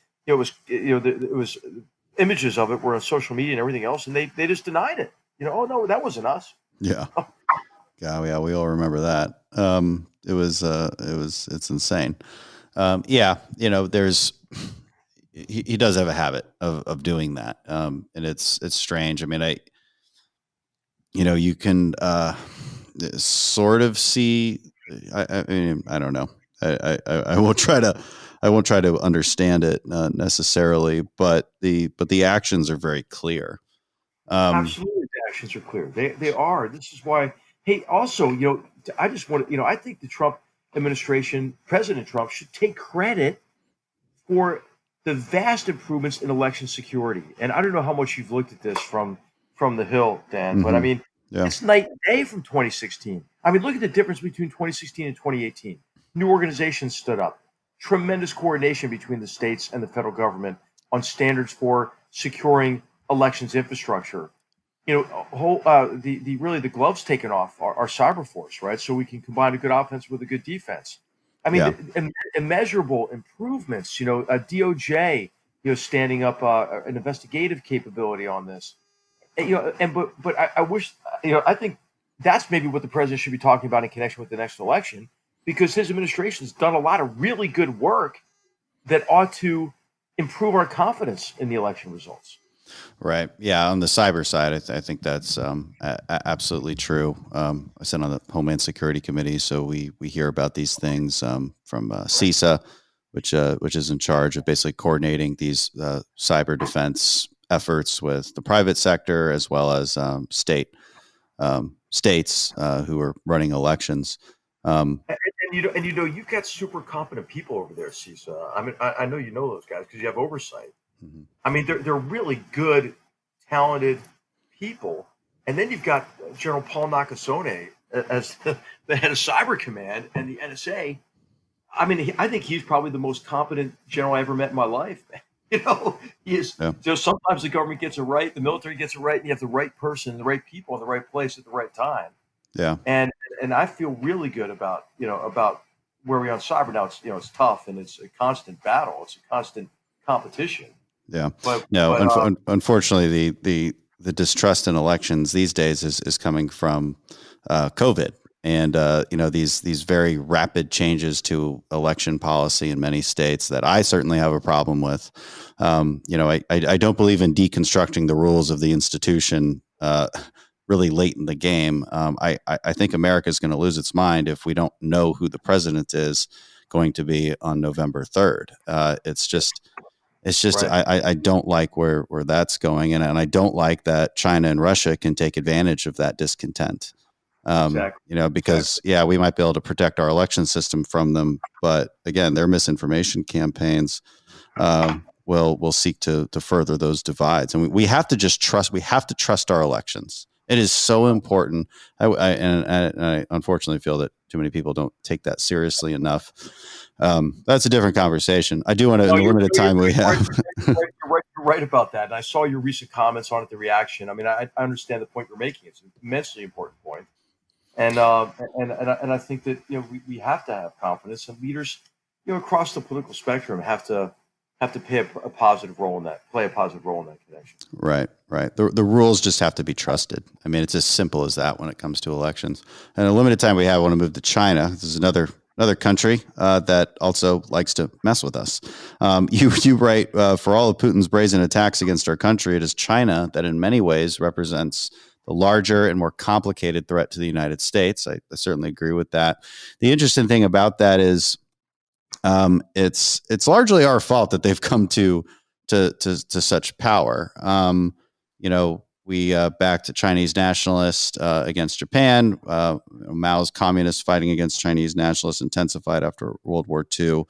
images of it were on social media and everything else, and they just denied it. Oh no, that wasn't us. Yeah. Yeah, we all remember that. It's insane. There's he does have a habit of doing that, and it's strange. I mean, you can sort of see. I mean, I don't know. I won't try to understand it necessarily, but the actions are very clear. Absolutely, the actions are clear. They are. This is why. Hey, also, I just want to, I think the Trump administration, President Trump, should take credit for the vast improvements in election security. And I don't know how much you've looked at this from the Hill, Dan, but I mean, it's night and day from 2016. I mean, look at the difference between 2016 and 2018. New organizations stood up. Tremendous coordination between the states and the federal government on standards for securing elections infrastructure. You know, the gloves taken off our cyber force, right? So we can combine a good offense with a good defense. I mean, immeasurable improvements. You know, DOJ, standing up an investigative capability on this. And, but I wish, I think that's maybe what the president should be talking about in connection with the next election, because his administration's done a lot of really good work that ought to improve our confidence in the election results. Right. Yeah. On the cyber side, I think that's absolutely true. I sit on the Homeland Security Committee, so we hear about these things from CISA, which is in charge of basically coordinating these cyber defense efforts with the private sector as well as states who are running elections. And you've got super competent people over there, CISA. I mean, I know you know those guys because you have oversight. Mm-hmm. I mean, they're really good, talented people. And then you've got General Paul Nakasone as the head of Cyber Command and the NSA. I mean, I think he's probably the most competent general I ever met in my life. He is. Yeah. So sometimes the government gets it right, the military gets it right, and you have the right person, the right people in the right place at the right time. Yeah. And I feel really good about where we are on cyber now. It's tough and it's a constant battle. It's a constant competition. Yeah. Unfortunately, the distrust in elections these days is coming from COVID and these very rapid changes to election policy in many states that I certainly have a problem with. I don't believe in deconstructing the rules of the institution really late in the game. I think America is going to lose its mind if we don't know who the president is going to be on November 3rd. It's just right. I don't like where that's going, and I don't like that China and Russia can take advantage of that discontent. Exactly. Because we might be able to protect our election system from them, but again, their misinformation campaigns will seek to further those divides, and we have to just trust. We have to trust our elections. It is so important. I unfortunately feel that too many people don't take that seriously enough. That's a different conversation. I do want to, in the limited time we have. You're right about that. And I saw your recent comments on it, the reaction. I mean, I understand the point you're making. It's an immensely important point. And I think that we have to have confidence, and leaders across the political spectrum have to play a positive role in that connection. Right. The rules just have to be trusted. I mean, it's as simple as that when it comes to elections. And in the limited time we have, I want to move to China. This is another country that also likes to mess with us. You write, for all of Putin's brazen attacks against our country, it is China that in many ways represents the larger and more complicated threat to the United States. I certainly agree with that. The interesting thing about that is it's largely our fault that they've come to such power. We backed Chinese nationalists against Japan. Mao's communists fighting against Chinese nationalists intensified after World War II.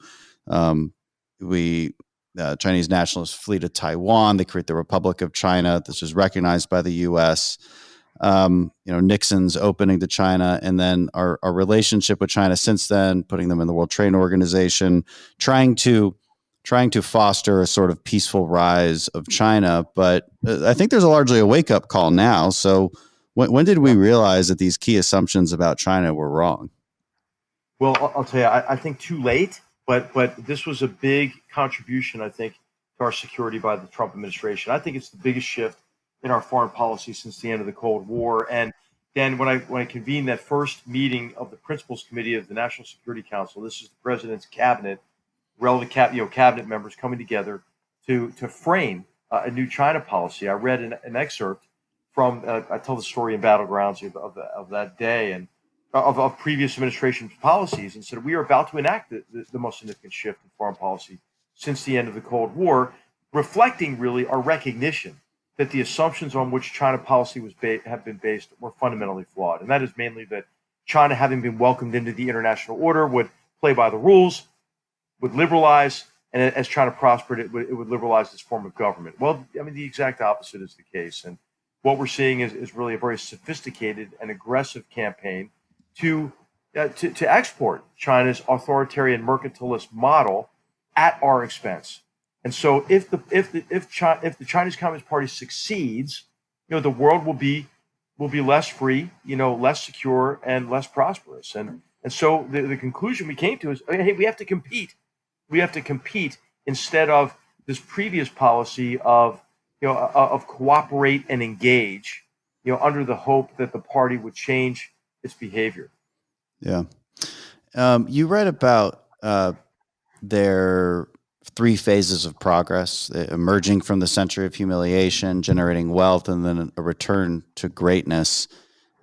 Chinese nationalists flee to Taiwan. They create the Republic of China. This is recognized by the U.S. Nixon's opening to China, and then our relationship with China since then, putting them in the World Trade Organization, trying to foster a sort of peaceful rise of China. But I think there's largely a wake-up call now. So when did we realize that these key assumptions about China were wrong? Well, I'll tell you, I think too late, but this was a big contribution, I think, to our security by the Trump administration. I think it's the biggest shift in our foreign policy since the end of the Cold War. And then when I convened that first meeting of the Principals Committee of the National Security Council, this is the president's cabinet, relevant cabinet members coming together to frame a new China policy. I read an excerpt from I tell the story in Battlegrounds of that day and of previous administration policies, and said we are about to enact the most significant shift in foreign policy since the end of the Cold War, reflecting really our recognition that the assumptions on which China policy have been based were fundamentally flawed, and that is mainly that China, having been welcomed into the international order, would play by the rules, would liberalize, And as China prospered, it would liberalize this form of government. Well, I mean, the exact opposite is the case. And what we're seeing is really a very sophisticated and aggressive campaign to export China's authoritarian mercantilist model at our expense. And so, if the Chinese Communist Party succeeds, the world will be less free, less secure, and less prosperous. And so the conclusion we came to is, hey, we have to compete. We have to compete instead of this previous policy of cooperate and engage, under the hope that the party would change its behavior. Yeah. You write about their three phases of progress: emerging from the century of humiliation, generating wealth, and then a return to greatness.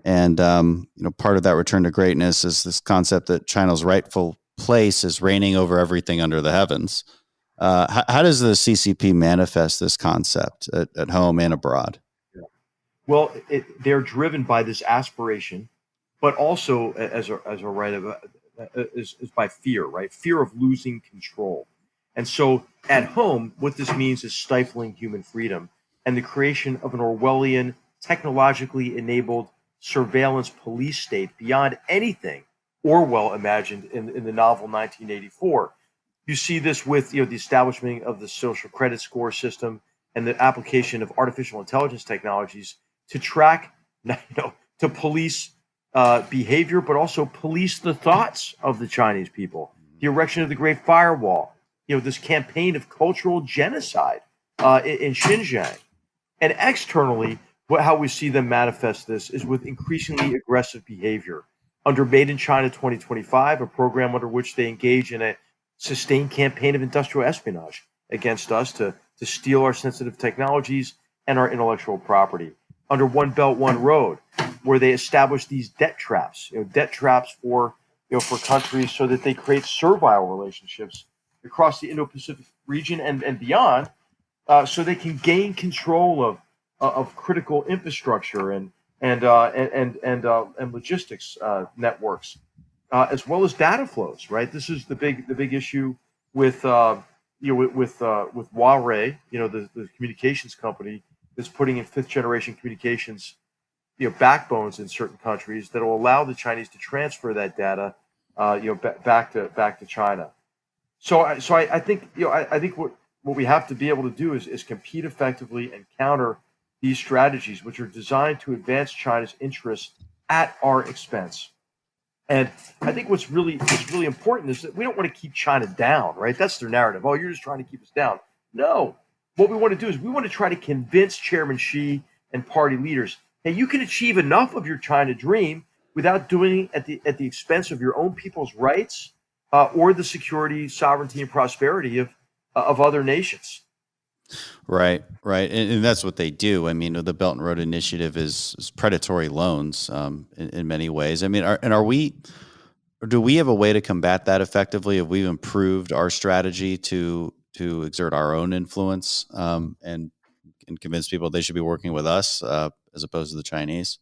And part of that return to greatness is this concept that China's rightful place is reigning over everything under the heavens. How does the CCP manifest this concept at home and abroad? Yeah. Well, they're driven by this aspiration, but also, as I write about, is by fear, right? Fear of losing control. And so at home, what this means is stifling human freedom and the creation of an Orwellian, technologically enabled surveillance police state beyond anything Orwell imagined in the novel 1984. You see this with the establishment of the social credit score system and the application of artificial intelligence technologies to track, to police behavior, but also police the thoughts of the Chinese people. The erection of the Great Firewall, this campaign of cultural genocide in Xinjiang. And externally, how we see them manifest this is with increasingly aggressive behavior. Under Made in China 2025, a program under which they engage in a sustained campaign of industrial espionage against us to steal our sensitive technologies and our intellectual property. Under One Belt, One Road, where they establish these debt traps for countries so that they create servile relationships across the Indo-Pacific region and beyond, so they can gain control of critical infrastructure and logistics networks, as well as data flows. Right, this is the big issue with Huawei, the communications company that's putting in fifth generation communications backbones in certain countries that will allow the Chinese to transfer that data back to China. So I think what we have to be able to do is compete effectively and counter these strategies, which are designed to advance China's interests at our expense. And I think what's really important is that we don't want to keep China down, right? That's their narrative. Oh, you're just trying to keep us down. No. What we want to do is we want to try to convince Chairman Xi and party leaders, hey, you can achieve enough of your China dream without doing it at the expense of your own people's rights or the security, sovereignty, and prosperity of other nations. Right. And that's what they do. I mean, the Belt and Road Initiative is predatory loans in many ways. I mean, do we have a way to combat that effectively? Have we improved our strategy to exert our own influence and convince people they should be working with us as opposed to the Chinese?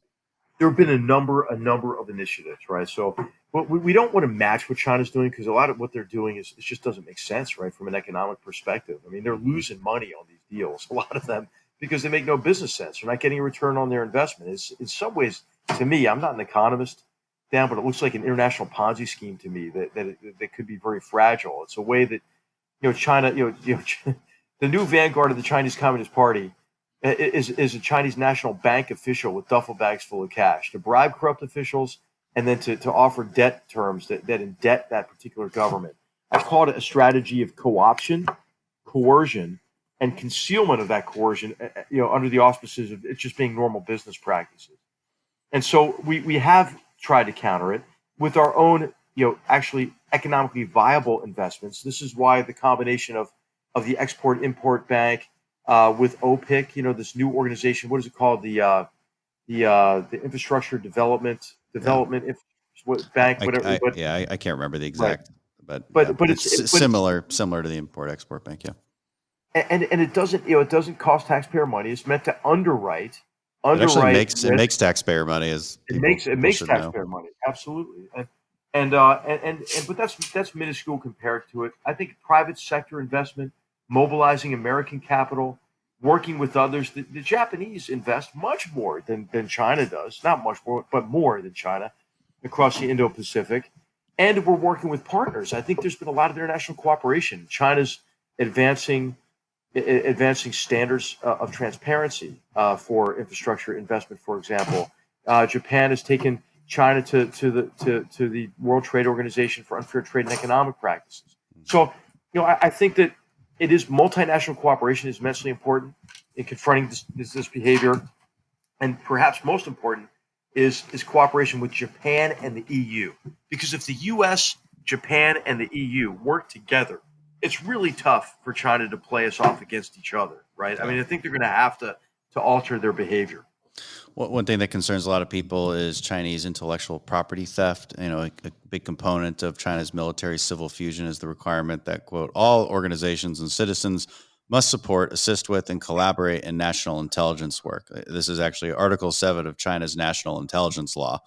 There have been a number of initiatives, right? So we don't want to match what China's doing because a lot of what they're doing it just doesn't make sense, right, from an economic perspective. I mean, they're losing money on these deals, a lot of them, because they make no business sense. They're not getting a return on their investment. It's, in some ways, to me, I'm not an economist, Dan, but it looks like an international Ponzi scheme to me that could be very fragile. It's a way that China, the new vanguard of the Chinese Communist Party is a Chinese national bank official with duffel bags full of cash to bribe corrupt officials and then to offer debt terms that indebt that particular government. I call it a strategy of co-option, coercion, and concealment of that coercion, under the auspices of it just being normal business practices. And so we have tried to counter it with our own, actually economically viable investments. This is why the combination of the Export-Import Bank with OPIC, this new organization, what is it called? The Infrastructure Development Bank, whatever. I can't remember the exact, right. but it's similar to the Import-Export Bank, yeah. And it doesn't cost taxpayer money. It's meant to underwrite. It actually makes taxpayer money. It makes taxpayer money, absolutely. But that's minuscule compared to it. I think private sector investment, mobilizing American capital, working with others. The Japanese invest much more than China does, not much more, but more than China across the Indo-Pacific. And we're working with partners. I think there's been a lot of international cooperation. China's advancing standards of transparency for infrastructure investment, for example. Japan has taken China to the World Trade Organization for Unfair Trade and Economic Practices. So, I think that it is multinational cooperation is immensely important in confronting this behavior, and perhaps most important is cooperation with Japan and the EU. Because if the U.S., Japan, and the EU work together, it's really tough for China to play us off against each other, right? I mean, I think they're going to have to alter their behavior. One thing that concerns a lot of people is Chinese intellectual property theft. A big component of China's military civil fusion is the requirement that, quote, all organizations and citizens must support, assist with, and collaborate in national intelligence work. This is actually Article 7 of China's national intelligence law.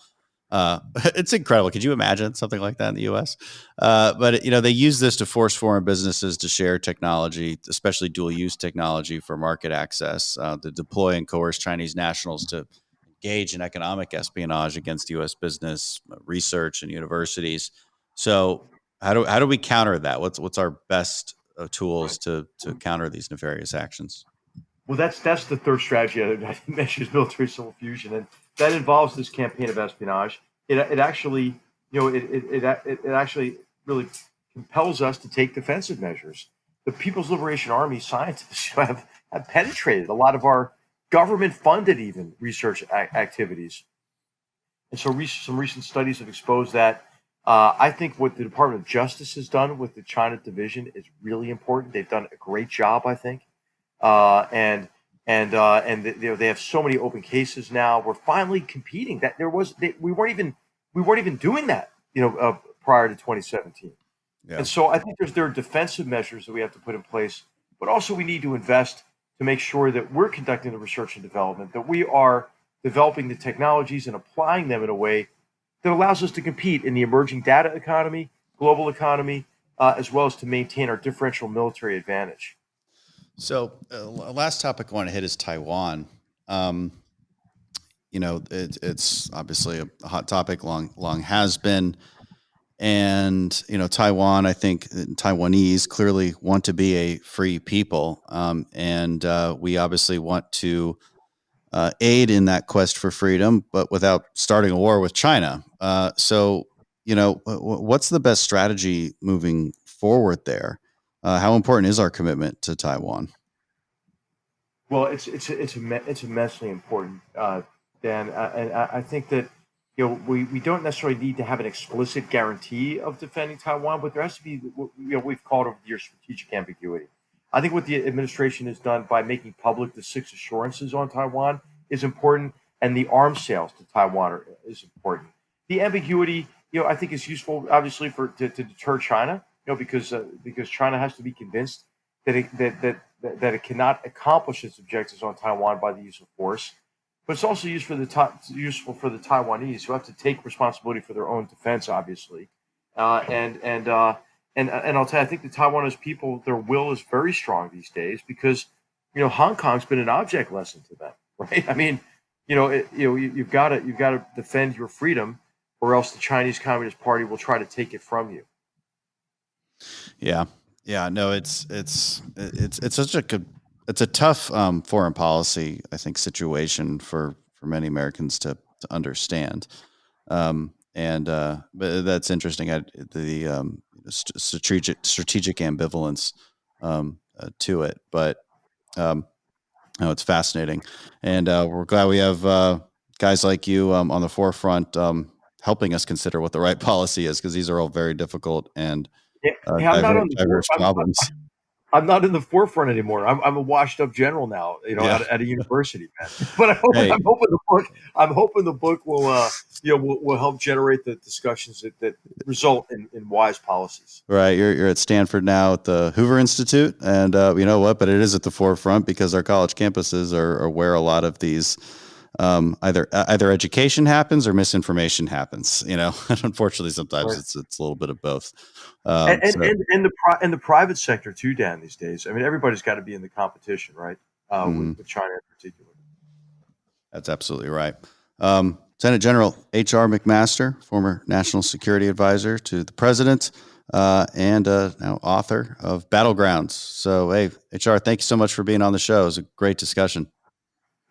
It's incredible. Could you imagine something like that in the U.S.? But they use this to force foreign businesses to share technology, especially dual-use technology for market access, to deploy and coerce Chinese nationals to engage in economic espionage against U.S. business, research, and universities. So, how do we counter that? What's our best tools to counter these nefarious actions? Well, that's the third strategy I mentioned, is military civil fusion, and that involves this campaign of espionage. It actually, it actually really compels us to take defensive measures. The People's Liberation Army scientists have penetrated a lot of our government-funded even research activities, and so some recent studies have exposed that. I think what the Department of Justice has done with the China division is really important. They've done a great job, I think. And they have so many open cases now. We're finally competing. That we weren't even doing that, prior to 2017. Yeah. And so I think there are defensive measures that we have to put in place, but also we need to invest to make sure that we're conducting the research and development, that we are developing the technologies and applying them in a way that allows us to compete in the emerging data economy, global economy, as well as to maintain our differential military advantage. So, last topic I want to hit is Taiwan. It's obviously a hot topic, long has been, and Taiwan. I think Taiwanese clearly want to be a free people, and we obviously want to aid in that quest for freedom, but without starting a war with China. So, what's the best strategy moving forward there? How important is our commitment to Taiwan? Well, it's immensely important, Dan, and I think that we don't necessarily need to have an explicit guarantee of defending Taiwan, but there has to be what we've called over the years strategic ambiguity. I think what the administration has done by making public the 6 assurances on Taiwan is important, and the arms sales to Taiwan is important. The ambiguity, I think is useful, obviously, to deter China, because China has to be convinced that it cannot accomplish its objectives on Taiwan by the use of force. But it's also useful for the Taiwanese, who have to take responsibility for their own defense, obviously. And I'll tell you, I think the Taiwanese people, their will is very strong these days because Hong Kong's been an object lesson to them, right? I mean, you've got to defend your freedom, or else the Chinese Communist Party will try to take it from you. Yeah, no, it's a tough foreign policy, I think, situation for many Americans to understand. But that's interesting. The strategic ambivalence to it, but it's fascinating, and we're glad we have guys like you on the forefront helping us consider what the right policy is, because these are all very difficult and diverse problems. I'm not in the forefront anymore. I'm a washed up general now, at a university, man. But I'm hoping the book will help generate the discussions that result in wise policies. Right. You're at Stanford now at the Hoover Institute, and you know what? But it is at the forefront because our college campuses are where a lot of these either education happens or misinformation happens. And unfortunately, sometimes Right. it's a little bit of both. And So the private sector too, Dan. These days, I mean, everybody's got to be in the competition, right? With China in particular. that's absolutely right. Lieutenant General HR McMaster, former National Security Advisor to the President, and now author of Battlegrounds. So, hey, HR, thank you so much for being on the show. It was a great discussion.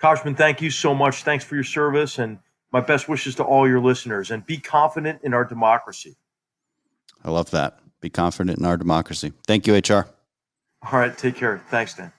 Koshman, thank you so much. Thanks for your service, and my best wishes to all your listeners. And be confident in our democracy. I love that. Be confident in our democracy. Thank you, HR. All right, take care. Thanks, Dan.